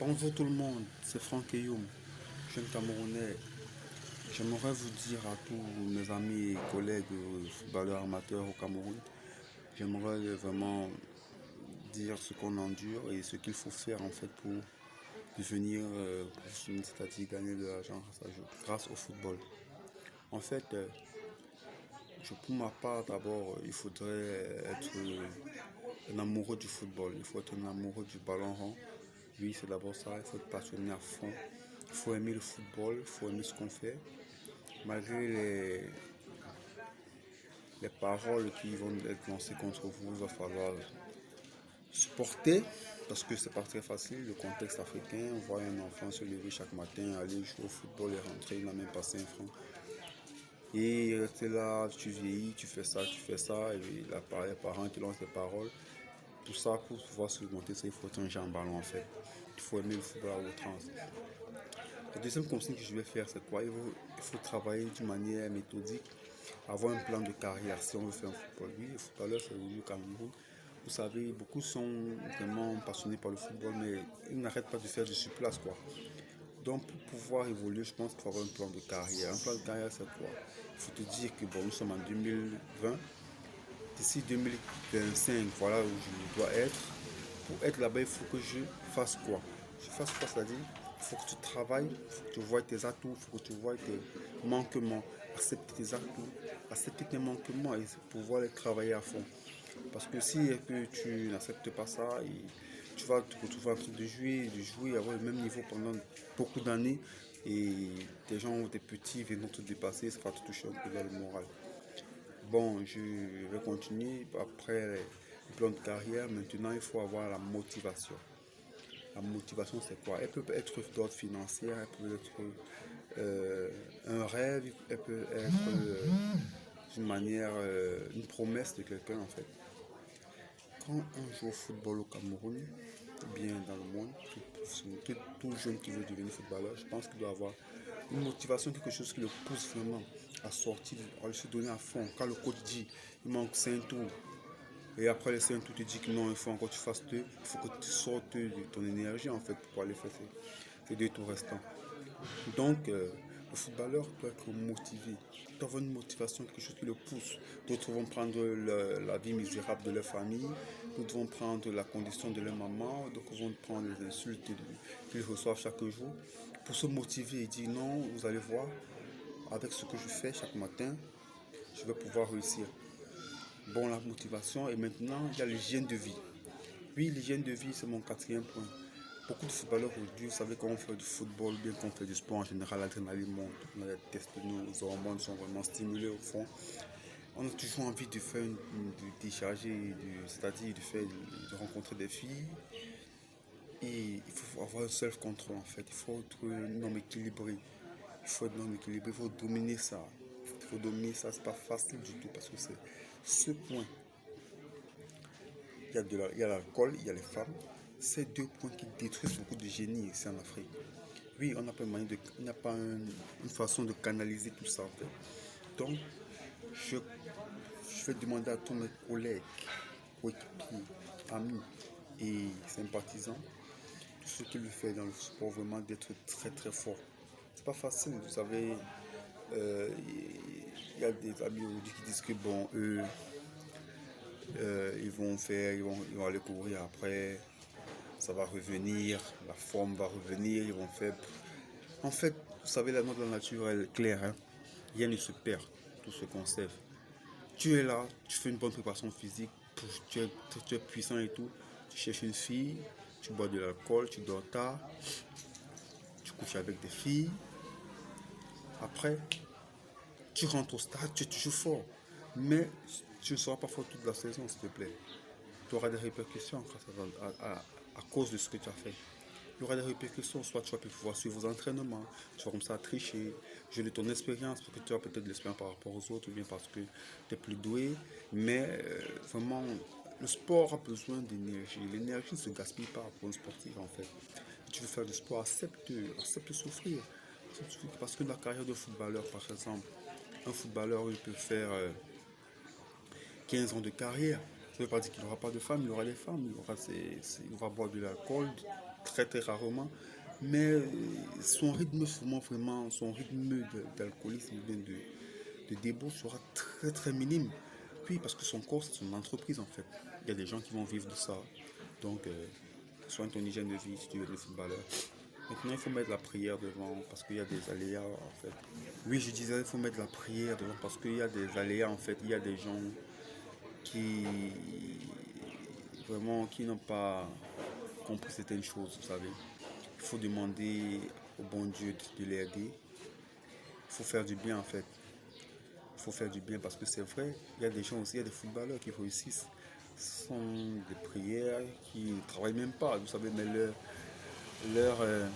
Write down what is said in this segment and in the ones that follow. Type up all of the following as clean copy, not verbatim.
Bonjour tout le monde, c'est Franck Eyoum, jeune Camerounais. J'aimerais vous dire à tous mes amis et collègues footballeurs amateurs au Cameroun, j'aimerais vraiment dire ce qu'on endure et ce qu'il faut faire en fait pour devenir professionnel, c'est-à-dire gagner de l'argent grâce au football. En fait, pour ma part, d'abord, il faudrait être un amoureux du football, il faut être un amoureux du ballon rond. Oui, c'est d'abord ça, il faut être passionné à fond. Il faut aimer le football, il faut aimer ce qu'on fait. Malgré les paroles qui vont être lancées contre vous, il va falloir supporter parce que c'est pas très facile. Le contexte africain, on voit un enfant se lever chaque matin, aller jouer au football et rentrer, il n'a même pas 5 francs. Et rester là, tu vieillis, tu fais ça, et les parents te lancent des paroles. Tout ça, pour pouvoir se monter, il faut être un genre en ballon en fait. Il faut aimer le football à outrance. La deuxième consigne que je vais faire, c'est quoi? Il faut travailler d'une manière méthodique, avoir un plan de carrière si on veut faire un football. Oui, les footballeurs, c'est au Cameroun. Vous savez, beaucoup sont vraiment passionnés par le football, mais ils n'arrêtent pas de faire du surplace, quoi. Donc, pour pouvoir évoluer, je pense qu'il faut avoir un plan de carrière. Un plan de carrière, c'est quoi? Il faut te dire que bon, nous sommes en 2020. D'ici 2025, voilà où je dois être. Pour être là-bas, il faut que je fasse quoi? Je fasse quoi, c'est-à-dire, il faut que tu travailles, il faut que tu vois tes atouts, il faut que tu vois tes manquements, accepter tes atouts, accepter tes manquements et pouvoir les travailler à fond. Parce que si tu n'acceptes pas ça, tu vas te retrouver en train de jouer, avoir le même niveau pendant beaucoup d'années et des gens, des petits viennent te dépasser, ça va te toucher un peu dans le moral. Bon, je vais continuer. Après le plan de carrière, maintenant, il faut avoir la motivation. La motivation, c'est quoi? Elle peut être d'ordre financier, elle peut être un rêve, elle peut être d'une manière, une promesse de quelqu'un, en fait. Quand on joue au football au Cameroun, ou bien dans le monde, tout jeune qui veut devenir footballeur, je pense qu'il doit avoir une motivation, quelque chose qui le pousse vraiment à sortir, à se donner à fond. Quand le coach dit il manque 5 tours, et après les 5 tours, tu dis que non, il faut encore que tu fasses 2, il faut que tu sortes de ton énergie en fait pour aller faire ces 2 tours restants. Donc, le footballeur doit être motivé, doit avoir une motivation, quelque chose qui le pousse. D'autres vont prendre la vie misérable de leur famille, d'autres vont prendre la condition de leur maman, d'autres vont prendre les insultes qu'ils reçoivent chaque jour pour se motiver et dire non, vous allez voir, avec ce que je fais chaque matin, je vais pouvoir réussir. Bon, la motivation et maintenant, il y a l'hygiène de vie. Oui, l'hygiène de vie, c'est mon quatrième point. Beaucoup de footballeurs aujourd'hui, vous savez, quand on fait du football, bien qu'on fait du sport en général, l'adrénaline monte, on a des tests, nos hormones sont vraiment stimulées au fond. On a toujours envie de faire, de décharger, c'est-à-dire de rencontrer des filles. Et il faut avoir un self-control en fait. Il faut être un homme équilibré. Il faut être un homme équilibré, il faut dominer ça. Il faut dominer ça, c'est pas facile du tout parce que c'est ce point. Il y a l'alcool, il y a les femmes. Ces 2 points qui détruisent beaucoup de génie ici en Afrique. Oui, on n'a pas, on n'a pas une façon de canaliser tout ça en fait. Donc, je, je vais demander à tous mes collègues, coéquipiers, amis et sympathisants, tout ce qu'il fait dans le sport, vraiment d'être très très fort. C'est pas facile, vous savez. euh, Il y a des amis aujourd'hui qui disent que bon, eux, ils vont aller courir après, ça va revenir, la forme va revenir, ils vont faire. En fait, vous savez, la loi de la nature, elle est claire, hein. Rien ne se perd, tout se conserve. Tu es là, tu fais une bonne préparation physique, tu es puissant et tout. Tu cherches une fille, tu bois de l'alcool, tu dors tard, tu couches avec des filles. Après, tu rentres au stade, tu es toujours fort. Mais tu ne seras pas fort toute la saison, s'il te plaît. Tu auras des répercussions à cause de ce que tu as fait. Il y aura des répercussions, soit tu vas pouvoir suivre vos entraînements, tu vas comme ça tricher, jouer de ton expérience, parce que tu as peut-être de l'expérience par rapport aux autres, ou bien parce que tu es plus doué. Mais vraiment, le sport a besoin d'énergie. L'énergie ne se gaspille pas pour un sportif en fait. Si tu veux faire du sport, accepte de souffrir. Parce que la carrière de footballeur, par exemple, un footballeur, il peut faire 15 ans de carrière. Ça ne veut pas dire qu'il n'aura pas de femmes, il aura des femmes, il va boire de l'alcool, très très rarement, mais son rythme vraiment, son rythme d'alcoolisme, de débauche sera très très minime. Puis parce que son corps, c'est son entreprise en fait. Il y a des gens qui vont vivre de ça. Donc, soigne ton hygiène de vie si tu veux être footballeur. Maintenant, il faut mettre la prière devant parce qu'il y a des aléas en fait. Oui, je disais, il faut mettre la prière devant parce qu'il y a des aléas en fait. Il y a des gens qui vraiment qui n'ont pas compris certaines choses, vous savez. Il faut demander au bon Dieu de l'aider. Il faut faire du bien en fait. Il faut faire du bien parce que c'est vrai, il y a des gens aussi, il y a des footballeurs qui réussissent sans des prières, qui ne travaillent même pas, vous savez, mais leur, euh,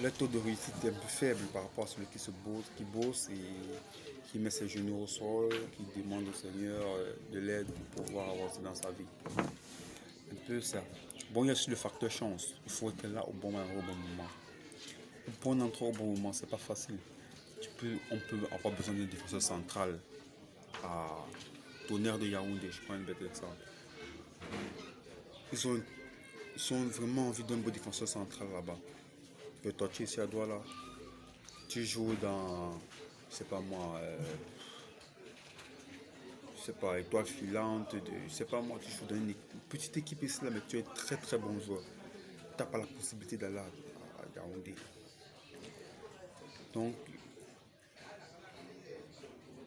leur taux de réussite est un peu faible par rapport à celui qui bosse et qui met ses genoux au sol, qui demande au Seigneur de l'aide pour pouvoir avancer dans sa vie. Un peu ça. Bon, il y a aussi le facteur chance. Il faut être là au bon moment, au bon moment. Pour un endroit au bon moment, c'est pas facile. On peut avoir besoin d'une défenseur centrale à Tonnerre de Yaoundé, je prends un bête exemple. Ils ont vraiment envie d'un beau défenseur central là-bas. Peut-être tu es ici à Douala, tu joues dans, je sais pas moi, je sais pas, étoile filante, je sais pas moi, tu joues dans une petite équipe ici là, mais tu es très très bon joueur. Tu n'as pas la possibilité d'aller à Yaoundé. Donc,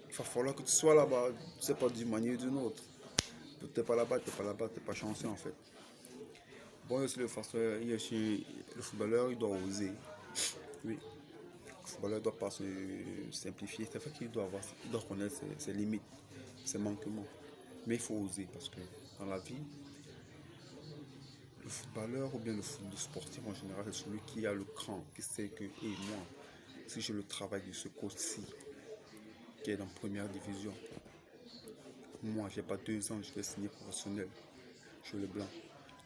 il va falloir que tu sois là-bas, je sais pas, d'une manière ou d'une autre. Tu n'es pas là-bas, tu n'es pas là-bas, tu n'es pas chanceux en fait. Bon, il y a aussi il y a aussi le footballeur, il doit oser. Oui, le footballeur ne doit pas se simplifier. C'est vrai qu'il doit il doit connaître ses limites, ses manquements. Mais il faut oser parce que dans la vie, le footballeur ou bien le sportif en général, c'est celui qui a le cran, qui sait que, moi, si je le travaille de ce coach-ci, qui est dans première division, moi, j'ai pas 2 ans, je vais signer professionnel. Je suis le blanc.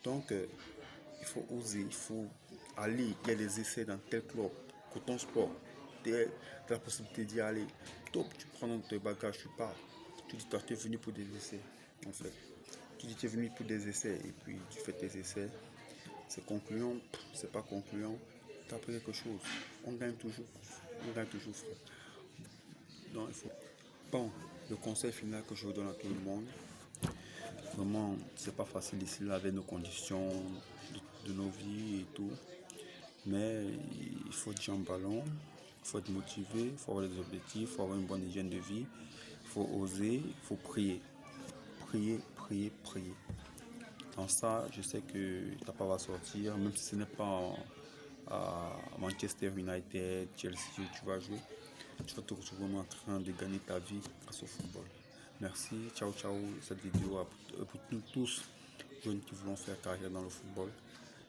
Donc, il faut oser, il faut aller. Il y a des essais dans tel club, Coton Sport. Tu as la possibilité d'y aller. Top, tu prends dans tes bagages, tu pars. Tu dis, toi, tu es venu pour des essais, en fait. Tu dis, tu es venu pour des essais, et puis tu fais tes essais. C'est concluant, c'est pas concluant. Tu as appris quelque chose. On gagne toujours. On gagne toujours, frère. Donc, il faut. Bon, le conseil final que je vous donne à tout le monde, vraiment, c'est pas facile ici là avec nos conditions de nos vies et tout. Mais il faut être en ballon, il faut être motivé, il faut avoir des objectifs, il faut avoir une bonne hygiène de vie, il faut oser, il faut prier. Prier, prier, prier. Dans ça, je sais que ta part va sortir, même si ce n'est pas à Manchester United, Chelsea où tu vas jouer. Tu vas te retrouver en train de gagner ta vie grâce au football. Merci, ciao ciao. Cette vidéo pour nous tous, jeunes qui voulons faire carrière dans le football.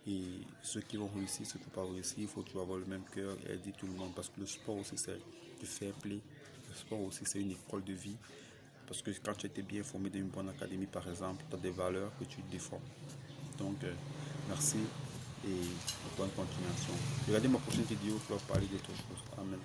Et ceux qui vont réussir, ceux qui ne vont pas réussir, il faut toujours avoir le même cœur et aider tout le monde. Parce que le sport aussi, c'est du fair play. Le sport aussi, c'est une école de vie. Parce que quand tu étais bien formé dans une bonne académie, par exemple, tu as des valeurs que tu défends. Donc, merci et bonne continuation. Regardez ma prochaine vidéo pour parler d'autre chose. Amen.